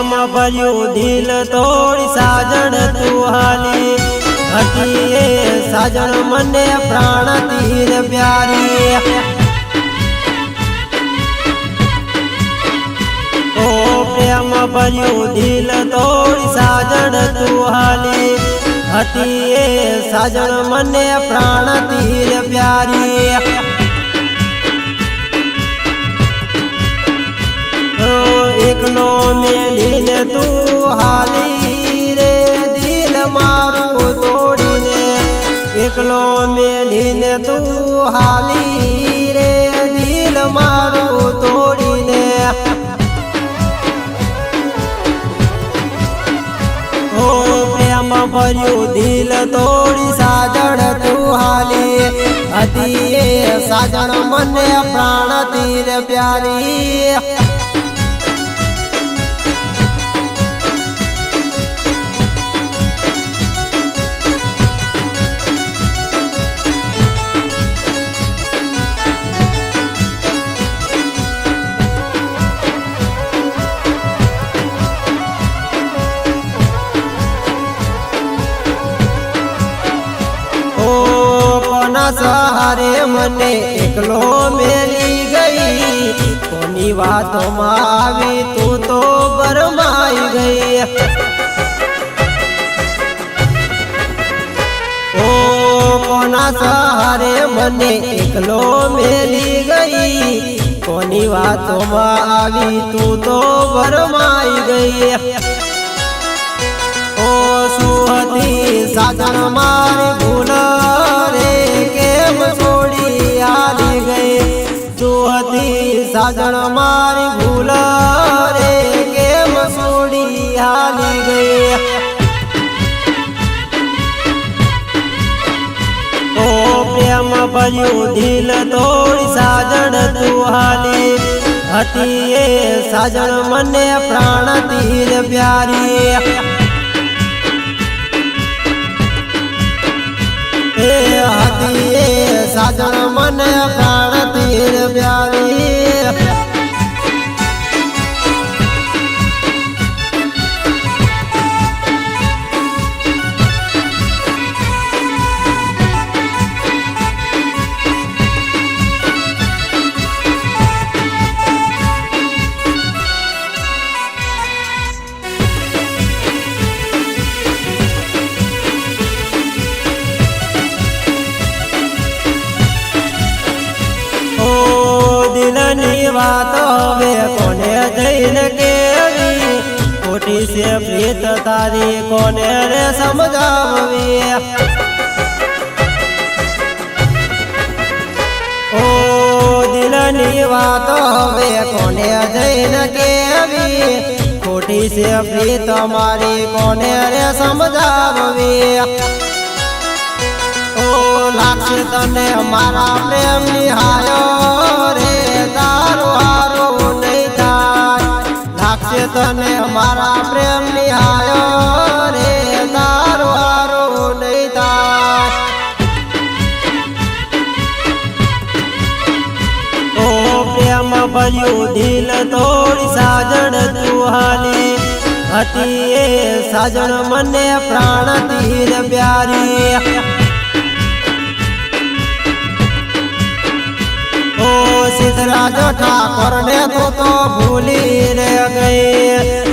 प्रेम भर्यू दिल तोड़ी साजन तू हाली हटी साजन मने प्राण तीर प्यारी ओ प्रेम भर्यू दिल तोड़ी साजन तू हाली हटी साजन मने प्राण तीर प्यारी एकलो मेलीने तू हाली रे दिल मारू तोड़ीने एकलो मेलीने तू हाली रे दिल मारू तोड़ीने ओ प्रेम भर्यू दिल तोड़ी साजन तू हाली हती साजन मने प्राण तीर प्यारी सहारे मने एकलो मेली गई कोनी बातों में आवी तू तो बरमाई गई ओ कोना सहारे मने एकलो मेली गई कोनी बातों में आवी तू तो बरमाई गई ओ सुहती साजन मारी भूल छोड़ी आली गई सुहती साजन मारी भूल रे के मसूड़ी आली गई ओ प्रेम भर्यू दिल तोड़ी साजन तू हाली हती साजन मने प्राण तीर प्यारी हती साजन मन प्राण तीर प्यारी बात हवे कोने जैन केवी कोटी से प्रीत तारी कोने रे समझावी ओ दिलनी बात हवे कोने जैन केवी कोटी से प्रीत मारी कोने रे समझावी ओ लाक्ष तने मारा प्रेम निहायो रे तारो हारो नहीं थाय लाक्ष तने हमारा प्रेम निहायो रे तारो हारो नहीं थाय ओ प्रेम भर्यू दिल तोड़ी साजन तू हाली हती साजन मने प्राण तीर प्यारी सिद्धराज ठाकुर ने तो भूली रे गए